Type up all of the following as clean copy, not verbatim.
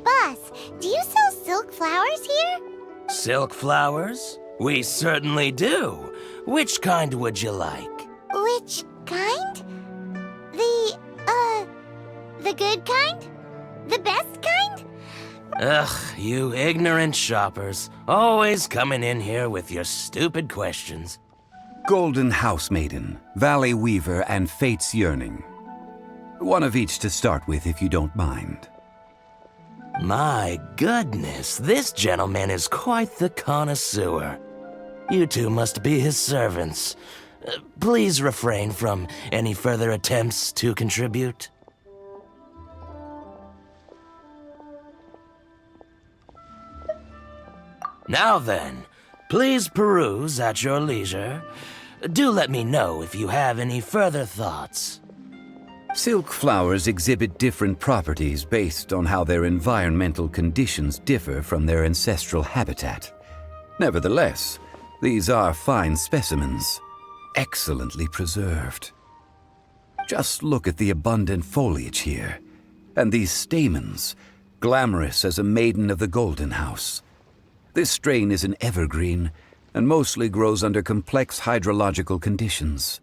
boss, do you sell silk flowers here? Silk flowers? We certainly do. Which kind would you like? Which kind? The good kind? The best kind? Ugh, you ignorant shoppers. Always coming in here with your stupid questions. Golden Housemaiden, Valley Weaver, and Fate's Yearning. One of each to start with, if you don't mind. My goodness, this gentleman is quite the connoisseur. You two must be his servants. Please refrain from any further attempts to contribute. Now then, please peruse at your leisure. Do let me know if you have any further thoughts. Silk flowers exhibit different properties based on how their environmental conditions differ from their ancestral habitat. Nevertheless, these are fine specimens, excellently preserved. Just look at the abundant foliage here, and these stamens, glamorous as a maiden of the Golden House. This strain is an evergreen and mostly grows under complex hydrological conditions.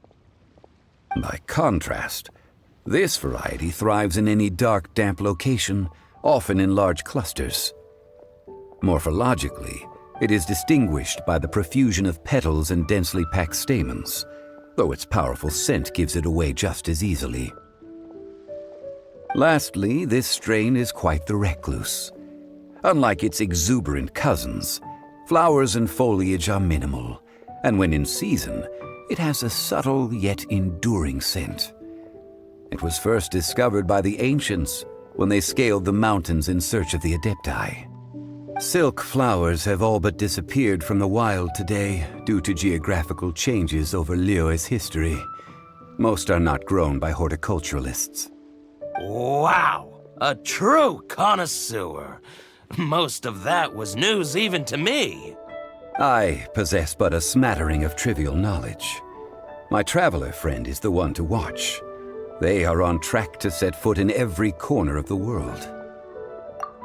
By contrast, this variety thrives in any dark, damp location, often in large clusters. Morphologically, it is distinguished by the profusion of petals and densely packed stamens, though its powerful scent gives it away just as easily. Lastly, this strain is quite the recluse. Unlike its exuberant cousins, flowers and foliage are minimal, and when in season, it has a subtle yet enduring scent. It was first discovered by the ancients when they scaled the mountains in search of the Adepti. Silk flowers have all but disappeared from the wild today due to geographical changes over Liyue's history. Most are not grown by horticulturalists. Wow! A true connoisseur! Most of that was news even to me. I possess but a smattering of trivial knowledge. My traveler friend is the one to watch. They are on track to set foot in every corner of the world.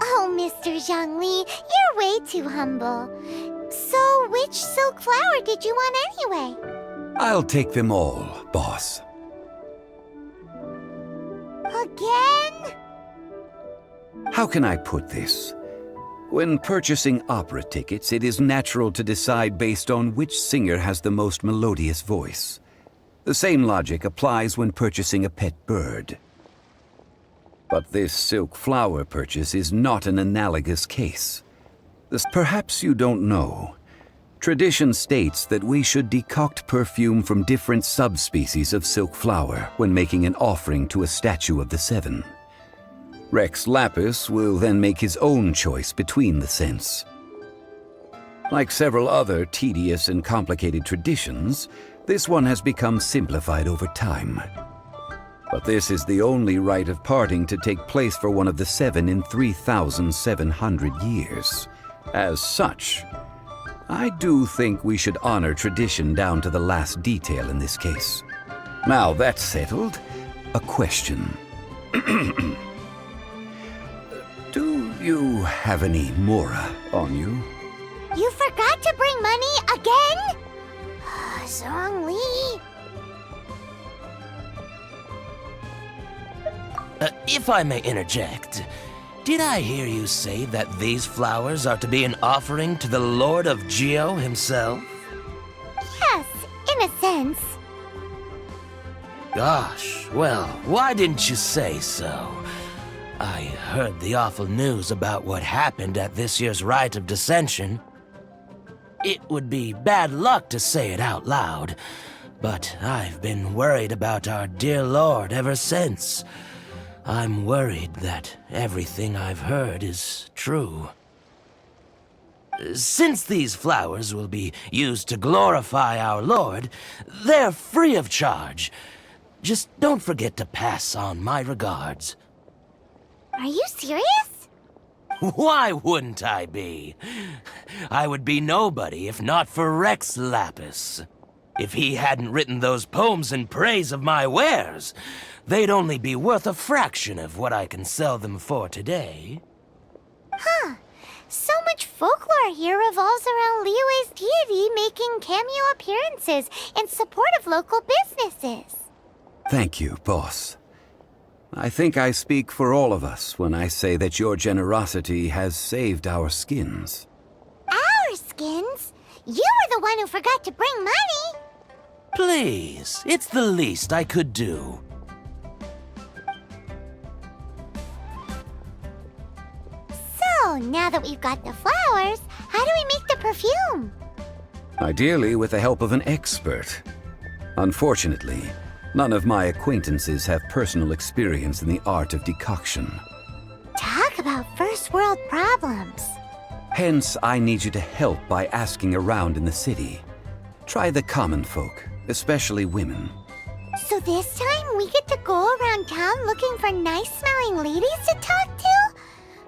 Oh, Mr. Zhongli, you're way too humble. So, which silk flower did you want anyway? I'll take them all, boss. Again? How can I put this? When purchasing opera tickets, it is natural to decide based on which singer has the most melodious voice. The same logic applies when purchasing a pet bird. But this silk flower purchase is not an analogous case. Perhaps you don't know. Tradition states that we should decoct perfume from different subspecies of silk flower when making an offering to a statue of the Seven. Rex Lapis will then make his own choice between the scents. Like several other tedious and complicated traditions, this one has become simplified over time. But this is the only rite of parting to take place for one of the seven in 3,700 years. As such, I do think we should honor tradition down to the last detail in this case. Now that's settled, a question. Do you have any mora on you? You forgot to bring money again? Zhongli. If I may interject, did I hear you say that these flowers are to be an offering to the Lord of Geo himself? Yes, in a sense. Gosh, well, why didn't you say so? I heard the awful news about what happened at this year's Rite of Dissension. It would be bad luck to say it out loud, but I've been worried about our dear Lord ever since. I'm worried that everything I've heard is true. Since these flowers will be used to glorify our Lord, they're free of charge. Just don't forget to pass on my regards. Are you serious? Why wouldn't I be? I would be nobody if not for Rex Lapis. If he hadn't written those poems in praise of my wares, they'd only be worth a fraction of what I can sell them for today. Huh. So much folklore here revolves around Liyue's deity making cameo appearances in support of local businesses. Thank you, boss. I think I speak for all of us when I say that your generosity has saved our skins. Our skins? You were the one who forgot to bring money. Please, it's the least I could do. So, now that we've got the flowers, how do we make the perfume? Ideally with the help of an expert. Unfortunately, none of my acquaintances have personal experience in the art of decoction. Talk about first world problems. Hence, I need you to help by asking around in the city. Try the common folk, especially women. So this time we get to go around town looking for nice-smelling ladies to talk to?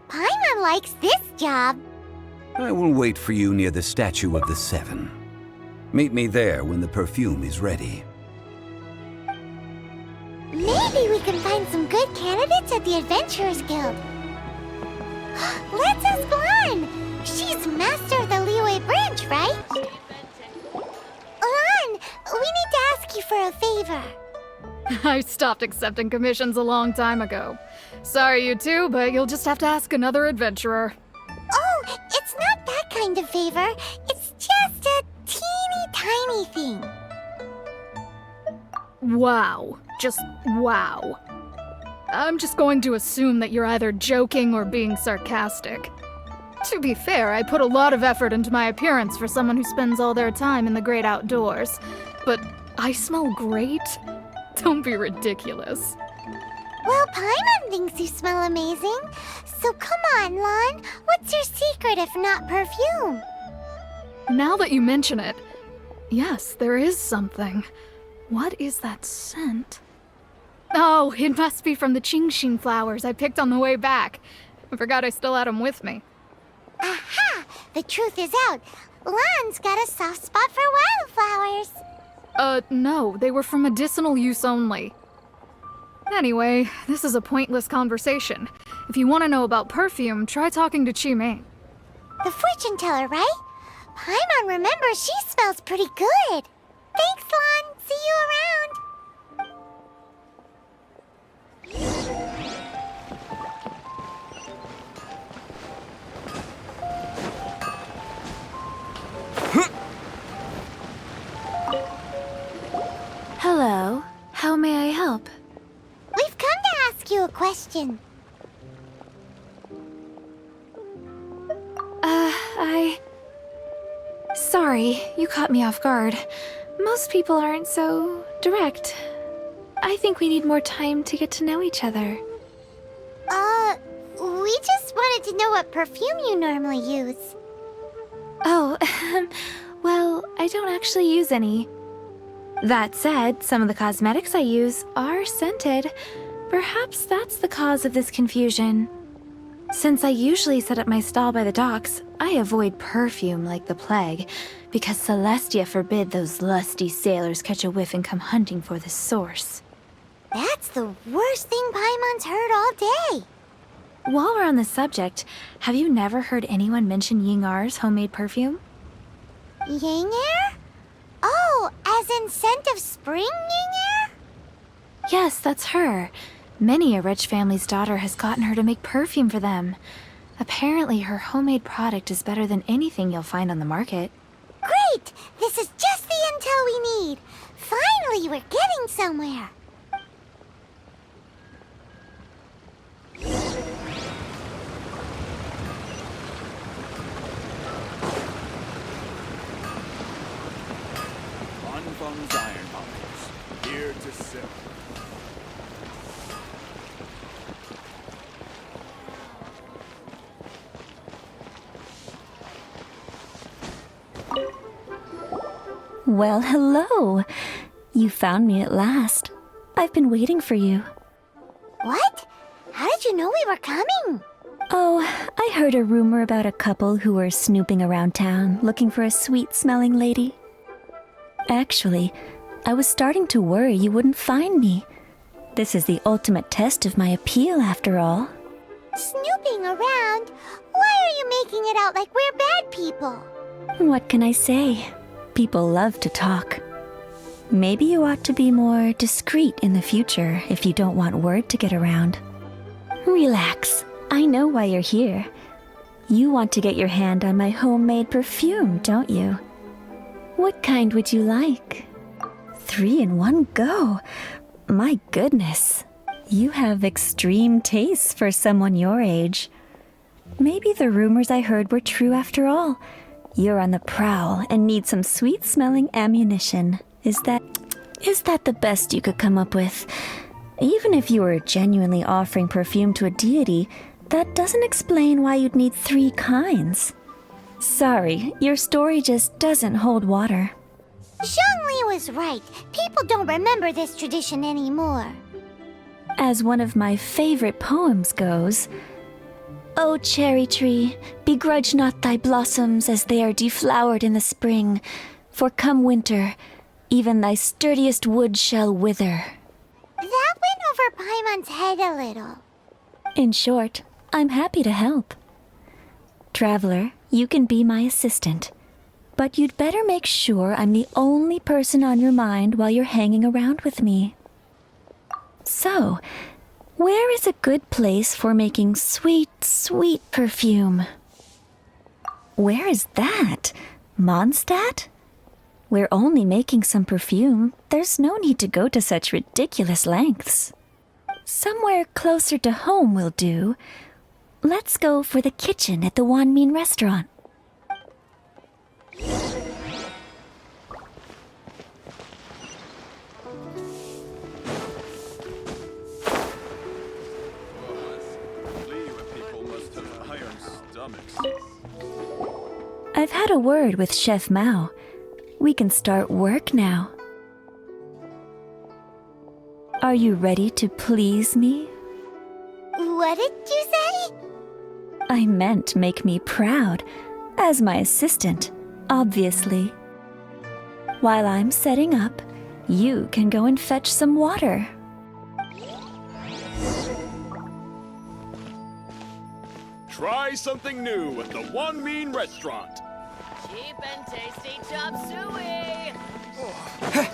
Paimon likes this job. I will wait for you near the statue of the Seven. Meet me there when the perfume is ready. Maybe we can find some good candidates at the Adventurers Guild. Let's ask Lan. She's master of the Liyue branch, right? Lan, we need to ask you for a favor. I stopped accepting commissions a long time ago. Sorry, you two, but you'll just have to ask another adventurer. Oh, it's not that kind of favor. It's just a teeny tiny thing. Wow. Just wow. I'm just going to assume that you're either joking or being sarcastic. To be fair, I put a lot of effort into my appearance for someone who spends all their time in the great outdoors. But I smell great? Don't be ridiculous. Well, Paimon thinks you smell amazing. So come on, Lan. What's your secret if not perfume? Now that you mention it, yes, there is something. What is that scent? Oh, it must be from the Genshin flowers I picked on the way back. I forgot I still had them with me. Aha! The truth is out. Lan's got a soft spot for wildflowers. No, they were for medicinal use only. Anyway, this is a pointless conversation. If you want to know about perfume, try talking to Chi-Mei. The fortune teller, right? Paimon remembers she smells pretty good. Thanks, Lan. See you around. Hello. How may I help? We've come to ask you a question. Sorry, you caught me off guard. Most people aren't so direct. I think we need more time to get to know each other. We just wanted to know what perfume you normally use. Oh, well, I don't actually use any. That said, some of the cosmetics I use are scented. Perhaps that's the cause of this confusion. Since I usually set up my stall by the docks, I avoid perfume like the plague, because Celestia forbid those lusty sailors catch a whiff and come hunting for the source. That's the worst thing Paimon's heard all day. While we're on the subject, have you never heard anyone mention Yingar's homemade perfume? Yingar? Oh, as in scent of spring, Yingar? Yes, that's her. Many a rich family's daughter has gotten her to make perfume for them. Apparently, her homemade product is better than anything you'll find on the market. Great! This is just the intel we need. Finally, we're getting somewhere. Fun's Iron Pockets, here to sell. Well, hello. You found me at last. I've been waiting for you. What? How did you know we were coming? Oh, I heard a rumor about a couple who were snooping around town looking for a sweet-smelling lady. Actually, I was starting to worry you wouldn't find me. This is the ultimate test of my appeal, after all. Snooping around? Why are you making it out like we're bad people? What can I say? People love to talk. Maybe you ought to be more discreet in the future if you don't want word to get around. Relax. I know why you're here. You want to get your hand on my homemade perfume, don't you? What kind would you like? 3 in one go. My goodness. You have extreme tastes for someone your age. Maybe the rumors I heard were true after all. You're on the prowl and need some sweet-smelling ammunition. Is that the best you could come up with? Even if you were genuinely offering perfume to a deity, that doesn't explain why you'd need 3 kinds. Sorry, your story just doesn't hold water. Zhongli was right. People don't remember this tradition anymore. As one of my favorite poems goes, "O cherry tree, begrudge not thy blossoms as they are deflowered in the spring, for come winter, even thy sturdiest wood shall wither." That went over Paimon's head a little. In short, I'm happy to help. Traveler, you can be my assistant, but you'd better make sure I'm the only person on your mind while you're hanging around with me. So, where is a good place for making sweet, sweet perfume? Where is that? Mondstadt? We're only making some perfume. There's no need to go to such ridiculous lengths. Somewhere closer to home will do. Let's go for the kitchen at the Wanmin restaurant. I've had a word with Chef Mao. We can start work now. Are you ready to please me? What did you say? I meant make me proud. As my assistant, obviously. While I'm setting up, you can go and fetch some water. Try something new at the Wanmin restaurant. Cheap and tasty chop suey! I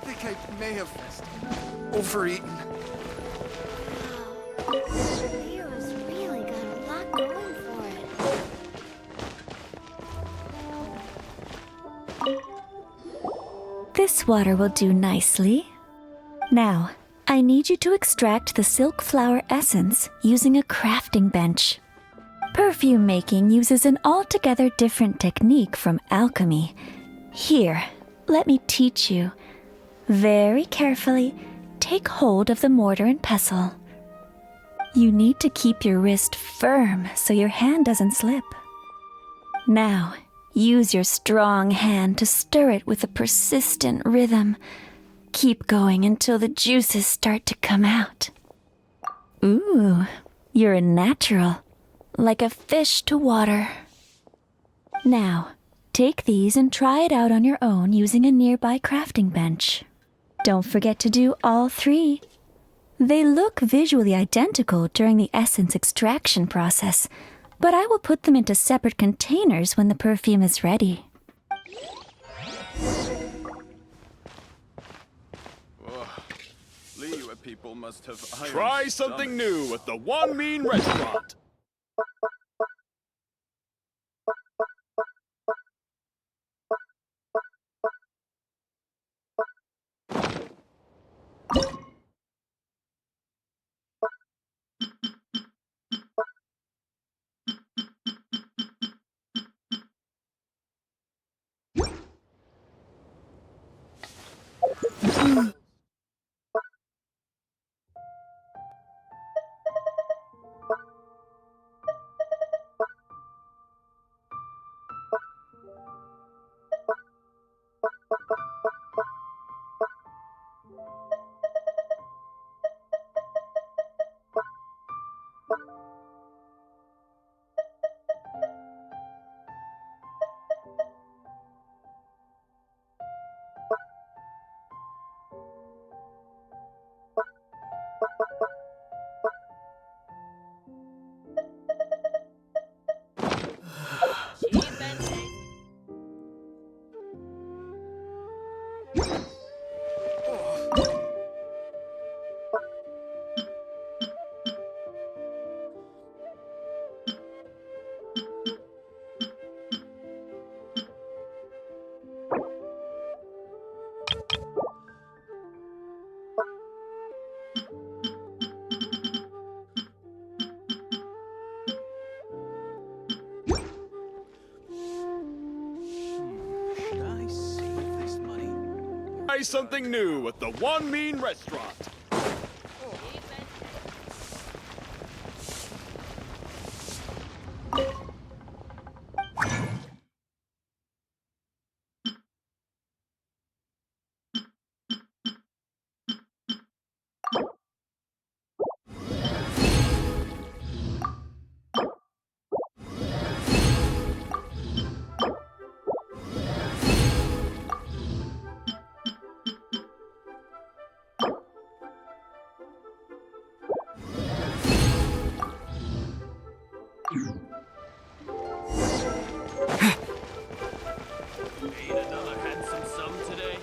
think I may have overeaten. Leo's really got a lot going for it. This water will do nicely. Now, I need you to extract the silk flower essence using a crafting bench. Perfume making uses an altogether different technique from alchemy. Here, let me teach you. Very carefully, take hold of the mortar and pestle. You need to keep your wrist firm so your hand doesn't slip. Now, use your strong hand to stir it with a persistent rhythm. Keep going until the juices start to come out. Ooh, you're a natural. Like a fish to water. Now, take these and try it out on your own using a nearby crafting bench. Don't forget to do all 3. They look visually identical during the essence extraction process, but I will put them into separate containers when the perfume is ready. Liyue people must have Try something new at the Wanmin restaurant. Should I save this money? Try something new at the One Mean Restaurant. Ain't another handsome sum today?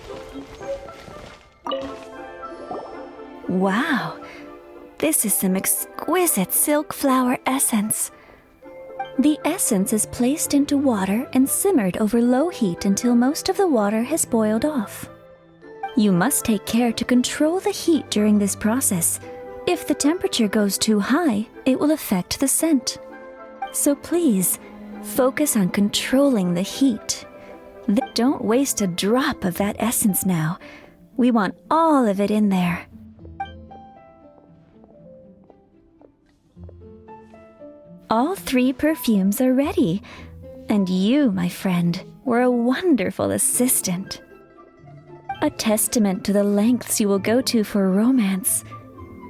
Wow, this is some exquisite silk flower essence. The essence is placed into water and simmered over low heat until most of the water has boiled off. You must take care to control the heat during this process. If the temperature goes too high, it will affect the scent. So please, focus on controlling the heat. Don't waste a drop of that essence now. We want all of it in there. All 3 perfumes are ready. And you, my friend, were a wonderful assistant. A testament to the lengths you will go to for romance.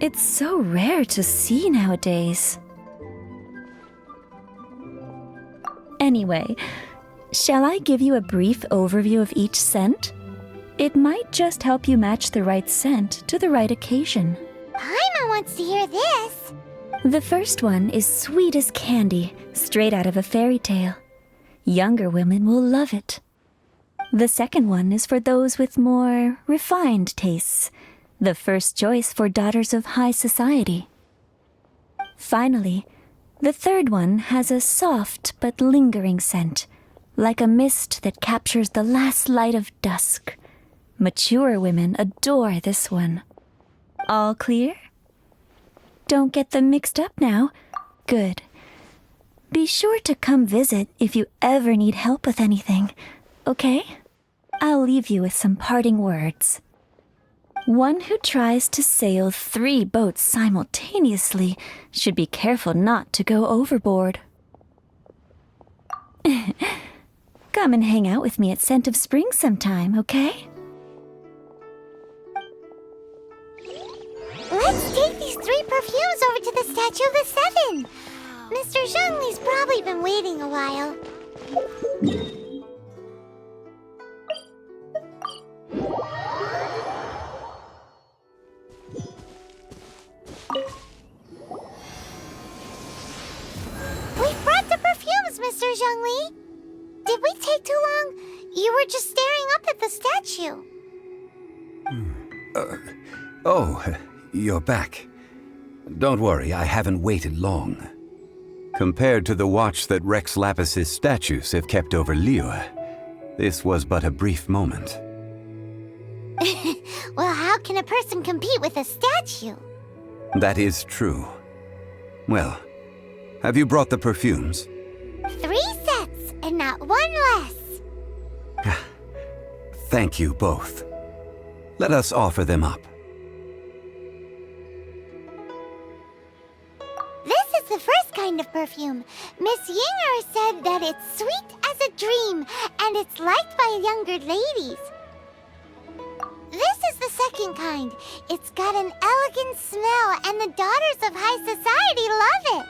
It's so rare to see nowadays. Anyway, shall I give you a brief overview of each scent? It might just help you match the right scent to the right occasion. Paimon wants to hear this. The first one is sweet as candy, straight out of a fairy tale. Younger women will love it. The second one is for those with more refined tastes, the first choice for daughters of high society. Finally, the third one has a soft but lingering scent, like a mist that captures the last light of dusk. Mature women adore this one. All clear? Don't get them mixed up now. Good. Be sure to come visit if you ever need help with anything, okay? I'll leave you with some parting words. One who tries to sail 3 boats simultaneously should be careful not to go overboard. Come and hang out with me at Scent of Spring sometime, okay? Let's take these 3 perfumes over to the Statue of the Seven. Mr. Zhongli's probably been waiting a while. We've brought the perfumes, Mr. Zhongli. Did we take too long? You were just staring up at the statue. Oh, you're back. Don't worry, I haven't waited long. Compared to the watch that Rex Lapis's statues have kept over Liyue, this was but a brief moment. Well, how can a person compete with a statue? That is true. Well, have you brought the perfumes? 3 sets, and not 1 less. Thank you both. Let us offer them up. This is the first kind of perfume. Miss Yinger said that it's sweet as a dream, and it's liked by younger ladies. This is the second kind. It's got an elegant smell, and the daughters of high society love it.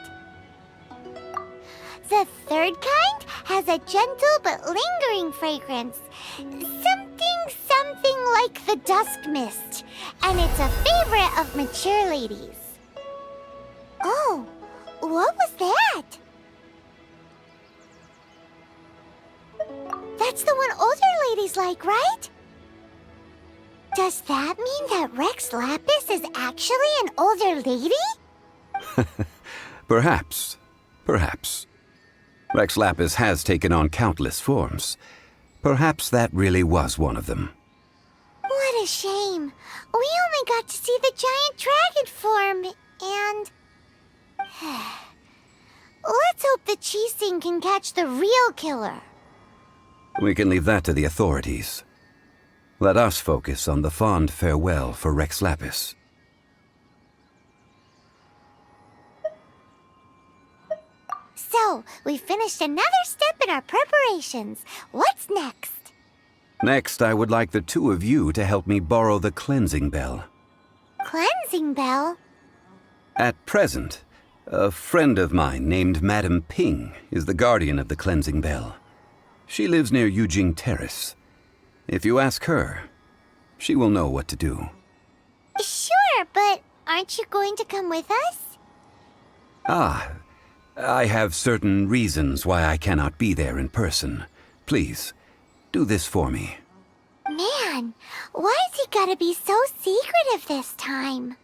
The third kind has a gentle but lingering fragrance. Something like the dusk mist, and it's a favorite of mature ladies. Oh, what was that? That's the one older ladies like, right? Does that mean that Rex Lapis is actually an older lady? Perhaps. Perhaps. Rex Lapis has taken on countless forms. Perhaps that really was one of them. What a shame. We only got to see the giant dragon form, and... Let's hope the Chising can catch the real killer. We can leave that to the authorities. Let us focus on the fond farewell for Rex Lapis. So, we finished another step in our preparations. What's next? Next, I would like the two of you to help me borrow the cleansing bell. Cleansing bell? At present, a friend of mine named Madame Ping is the guardian of the cleansing bell. She lives near Yujing Terrace. If you ask her, she will know what to do. Sure, but aren't you going to come with us? Ah, I have certain reasons why I cannot be there in person. Please, do this for me. Man, why's he gotta be so secretive this time?